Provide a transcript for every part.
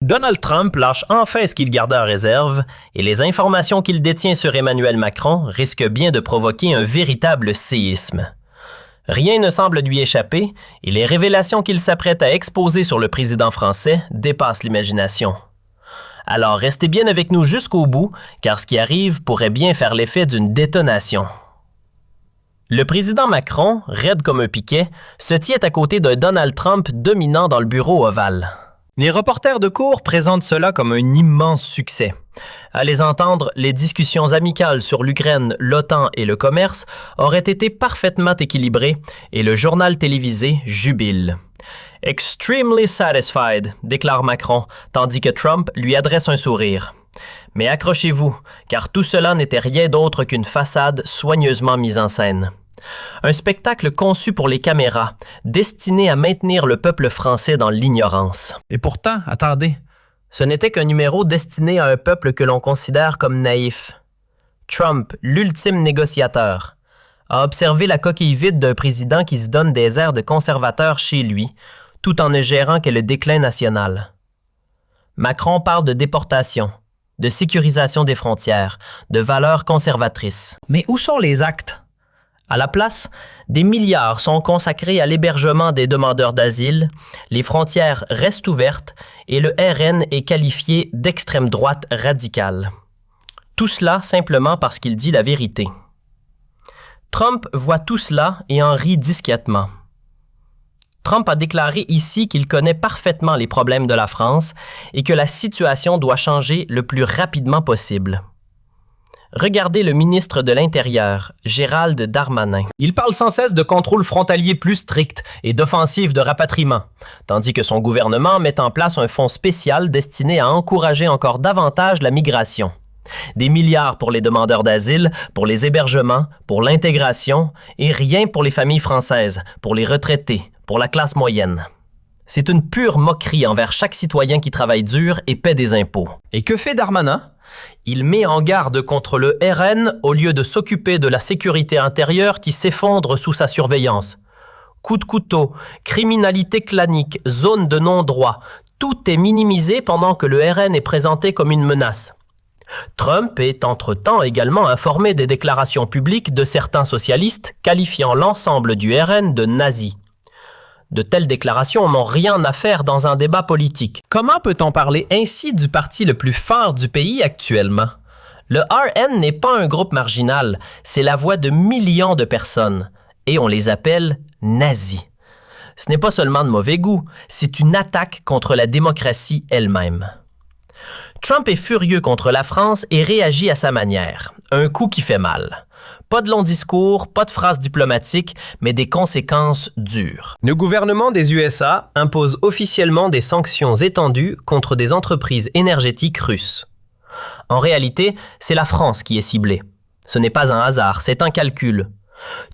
Donald Trump lâche enfin ce qu'il gardait en réserve et les informations qu'il détient sur Emmanuel Macron risquent bien de provoquer un véritable séisme. Rien ne semble lui échapper et les révélations qu'il s'apprête à exposer sur le président français dépassent l'imagination. Alors restez bien avec nous jusqu'au bout, car ce qui arrive pourrait bien faire l'effet d'une détonation. Le président Macron, raide comme un piquet, se tient à côté d'un Donald Trump dominant dans le bureau ovale. Les reporters de cour présentent cela comme un immense succès. À les entendre, les discussions amicales sur l'Ukraine, l'OTAN et le commerce auraient été parfaitement équilibrées et le journal télévisé jubile. « Extremely satisfied », déclare Macron, tandis que Trump lui adresse un sourire. Mais accrochez-vous, car tout cela n'était rien d'autre qu'une façade soigneusement mise en scène. Un spectacle conçu pour les caméras, destiné à maintenir le peuple français dans l'ignorance. Et pourtant, attendez, ce n'était qu'un numéro destiné à un peuple que l'on considère comme naïf. Trump, l'ultime négociateur, a observé la coquille vide d'un président qui se donne des airs de conservateur chez lui, tout en ne gérant que le déclin national. Macron parle de déportation, de sécurisation des frontières, de valeurs conservatrices. Mais où sont les actes? À la place, des milliards sont consacrés à l'hébergement des demandeurs d'asile, les frontières restent ouvertes et le RN est qualifié d'extrême droite radicale. Tout cela simplement parce qu'il dit la vérité. Trump voit tout cela et en rit discrètement. Trump a déclaré ici qu'il connaît parfaitement les problèmes de la France et que la situation doit changer le plus rapidement possible. Regardez le ministre de l'Intérieur, Gérald Darmanin. Il parle sans cesse de contrôle frontalier plus strict et d'offensive de rapatriement, tandis que son gouvernement met en place un fonds spécial destiné à encourager encore davantage la migration. Des milliards pour les demandeurs d'asile, pour les hébergements, pour l'intégration et rien pour les familles françaises, pour les retraités, pour la classe moyenne. C'est une pure moquerie envers chaque citoyen qui travaille dur et paie des impôts. Et que fait Darmanin? Il met en garde contre le RN au lieu de s'occuper de la sécurité intérieure qui s'effondre sous sa surveillance. Coups de couteau, criminalité clanique, zone de non-droit, tout est minimisé pendant que le RN est présenté comme une menace. Trump est entre-temps également informé des déclarations publiques de certains socialistes qualifiant l'ensemble du RN de nazi. De telles déclarations n'ont rien à faire dans un débat politique. Comment peut-on parler ainsi du parti le plus fort du pays actuellement? Le RN n'est pas un groupe marginal, c'est la voix de millions de personnes, et on les appelle nazis. Ce n'est pas seulement de mauvais goût, c'est une attaque contre la démocratie elle-même. Trump est furieux contre la France et réagit à sa manière, un coup qui fait mal. Pas de longs discours, pas de phrases diplomatiques, mais des conséquences dures. Le gouvernement des USA impose officiellement des sanctions étendues contre des entreprises énergétiques russes. En réalité, c'est la France qui est ciblée. Ce n'est pas un hasard, c'est un calcul.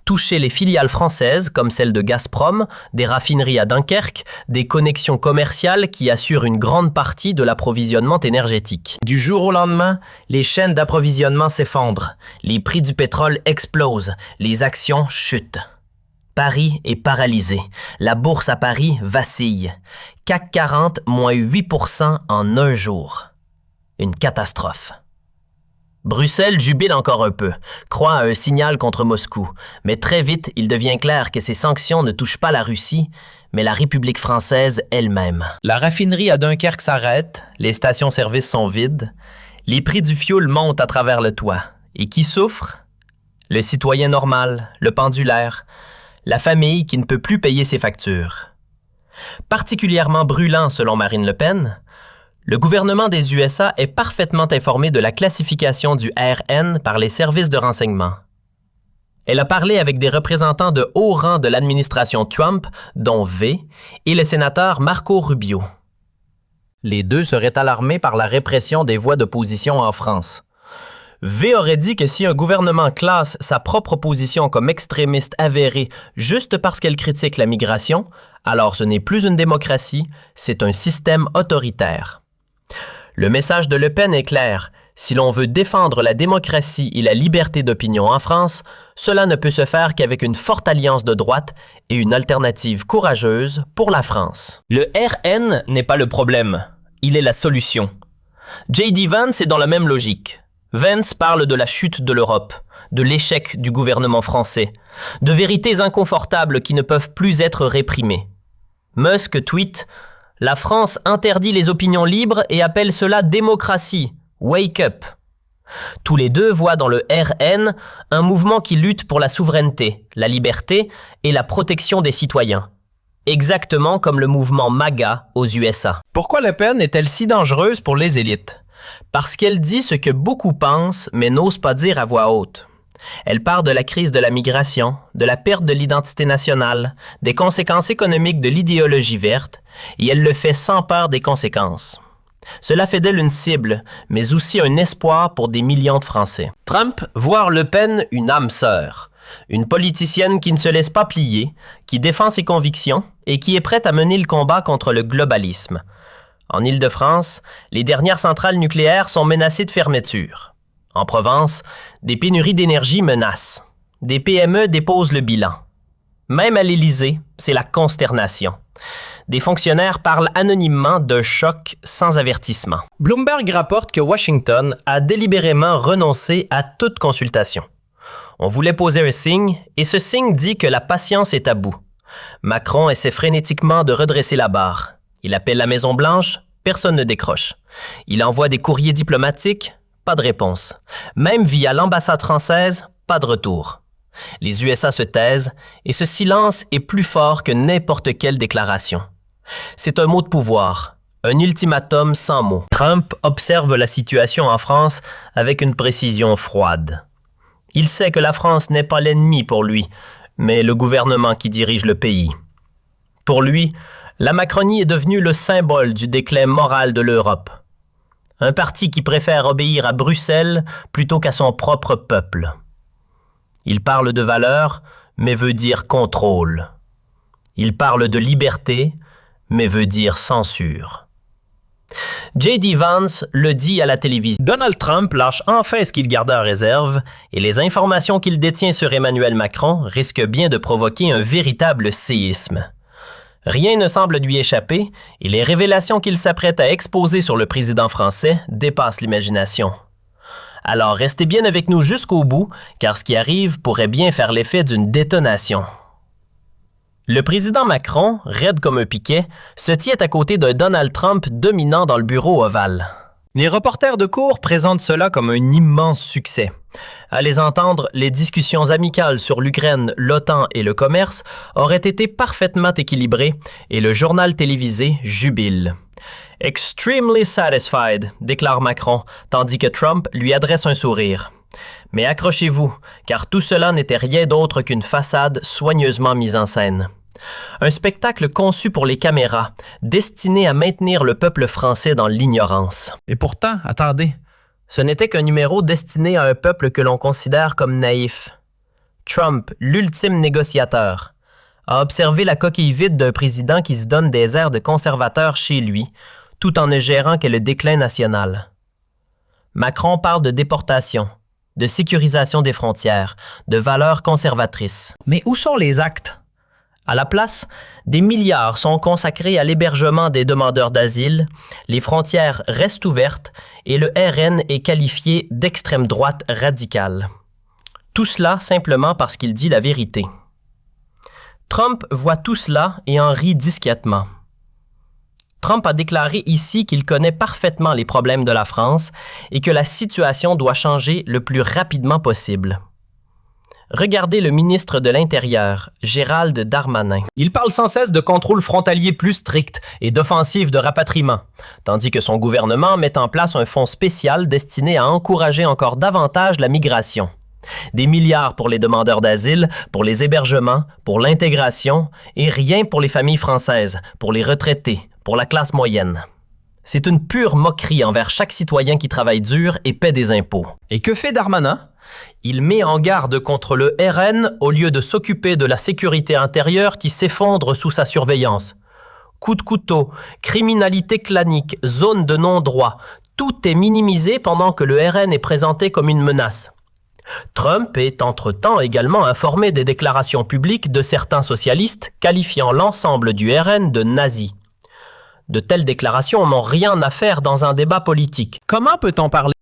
Toucher les filiales françaises comme celle de Gazprom, des raffineries à Dunkerque, des connexions commerciales qui assurent une grande partie de l'approvisionnement énergétique. Du jour au lendemain, les chaînes d'approvisionnement s'effondrent, les prix du pétrole explosent, les actions chutent. Paris est paralysé, la bourse à Paris vacille. CAC 40, moins 8% en un jour. Une catastrophe. Bruxelles jubile encore un peu, croit à un signal contre Moscou, mais très vite, il devient clair que ces sanctions ne touchent pas la Russie, mais la République française elle-même. La raffinerie à Dunkerque s'arrête, les stations-service sont vides, les prix du fioul montent à travers le toit. Et qui souffre? Le citoyen normal, le pendulaire, la famille qui ne peut plus payer ses factures. Particulièrement brûlant selon Marine Le Pen, le gouvernement des USA est parfaitement informé de la classification du RN par les services de renseignement. Elle a parlé avec des représentants de haut rang de l'administration Trump, dont V, et le sénateur Marco Rubio. Les deux seraient alarmés par la répression des voix d'opposition en France. V aurait dit que si un gouvernement classe sa propre opposition comme extrémiste avérée juste parce qu'elle critique la migration, alors ce n'est plus une démocratie, c'est un système autoritaire. Le message de Le Pen est clair. Si l'on veut défendre la démocratie et la liberté d'opinion en France, cela ne peut se faire qu'avec une forte alliance de droite et une alternative courageuse pour la France. Le RN n'est pas le problème. il est la solution. J.D. Vance est dans la même logique. Vance parle de la chute de l'Europe, de l'échec du gouvernement français, de vérités inconfortables qui ne peuvent plus être réprimées. Musk tweet « La France interdit les opinions libres et appelle cela démocratie. Wake up !» Tous les deux voient dans le RN un mouvement qui lutte pour la souveraineté, la liberté et la protection des citoyens. Exactement comme le mouvement MAGA aux USA. Pourquoi Le Pen est-elle si dangereuse pour les élites? Parce qu'elle dit ce que beaucoup pensent mais n'osent pas dire à voix haute. Elle part de la crise de la migration, de la perte de l'identité nationale, des conséquences économiques de l'idéologie verte, et elle le fait sans peur des conséquences. Cela fait d'elle une cible, mais aussi un espoir pour des millions de Français. Trump voit Le Pen une âme sœur, une politicienne qui ne se laisse pas plier, qui défend ses convictions et qui est prête à mener le combat contre le globalisme. En Île-de-France, les dernières centrales nucléaires sont menacées de fermeture. En Provence, des pénuries d'énergie menacent. Des PME déposent le bilan. Même à l'Élysée, c'est la consternation. Des fonctionnaires parlent anonymement d'un choc sans avertissement. Bloomberg rapporte que Washington a délibérément renoncé à toute consultation. On voulait poser un signe, et ce signe dit que la patience est à bout. Macron essaie frénétiquement de redresser la barre. Il appelle la Maison-Blanche, personne ne décroche. Il envoie des courriers diplomatiques, pas de réponse. Même via l'ambassade française, pas de retour. Les USA se taisent, et ce silence est plus fort que n'importe quelle déclaration. C'est un mot de pouvoir, un ultimatum sans mots. Trump observe la situation en France avec une précision froide. Il sait que la France n'est pas l'ennemi pour lui, mais le gouvernement qui dirige le pays. Pour lui, la Macronie est devenue le symbole du déclin moral de l'Europe. Un parti qui préfère obéir à Bruxelles plutôt qu'à son propre peuple. Il parle de valeurs, mais veut dire contrôle. Il parle de liberté, mais veut dire censure. J.D. Vance le dit à la télévision. Donald Trump lâche enfin ce qu'il gardait en réserve et les informations qu'il détient sur Emmanuel Macron risquent bien de provoquer un véritable séisme. Rien ne semble lui échapper et les révélations qu'il s'apprête à exposer sur le président français dépassent l'imagination. Alors restez bien avec nous jusqu'au bout, car ce qui arrive pourrait bien faire l'effet d'une détonation. Le président Macron, raide comme un piquet, se tient à côté d'un Donald Trump dominant dans le bureau ovale. Les reporters de cour présentent cela comme un immense succès. À les entendre, les discussions amicales sur l'Ukraine, l'OTAN et le commerce auraient été parfaitement équilibrées et le journal télévisé jubile. « Extremely satisfied », déclare Macron, tandis que Trump lui adresse un sourire. Mais accrochez-vous, car tout cela n'était rien d'autre qu'une façade soigneusement mise en scène. Un spectacle conçu pour les caméras, destiné à maintenir le peuple français dans l'ignorance. Et pourtant, attendez, ce n'était qu'un numéro destiné à un peuple que l'on considère comme naïf. Trump, l'ultime négociateur, a observé la coquille vide d'un président qui se donne des airs de conservateur chez lui, tout en ne gérant que le déclin national. Macron parle de déportation, de sécurisation des frontières, de valeurs conservatrices. Mais où sont les actes? À la place, des milliards sont consacrés à l'hébergement des demandeurs d'asile, les frontières restent ouvertes et le RN est qualifié d'extrême droite radicale. Tout cela simplement parce qu'il dit la vérité. Trump voit tout cela et en rit discrètement. Trump a déclaré ici qu'il connaît parfaitement les problèmes de la France et que la situation doit changer le plus rapidement possible. Regardez le ministre de l'Intérieur, Gérald Darmanin. Il parle sans cesse de contrôle frontalier plus strict et d'offensive de rapatriement, tandis que son gouvernement met en place un fonds spécial destiné à encourager encore davantage la migration. Des milliards pour les demandeurs d'asile, pour les hébergements, pour l'intégration et rien pour les familles françaises, pour les retraités, pour la classe moyenne. C'est une pure moquerie envers chaque citoyen qui travaille dur et paie des impôts. Et que fait Darmanin? Il met en garde contre le RN au lieu de s'occuper de la sécurité intérieure qui s'effondre sous sa surveillance. Coups de couteau, criminalité clanique, zone de non-droit, tout est minimisé pendant que le RN est présenté comme une menace. Trump est entre-temps également informé des déclarations publiques de certains socialistes qualifiant l'ensemble du RN de nazi. De telles déclarations n'ont rien à faire dans un débat politique. Comment peut-on parler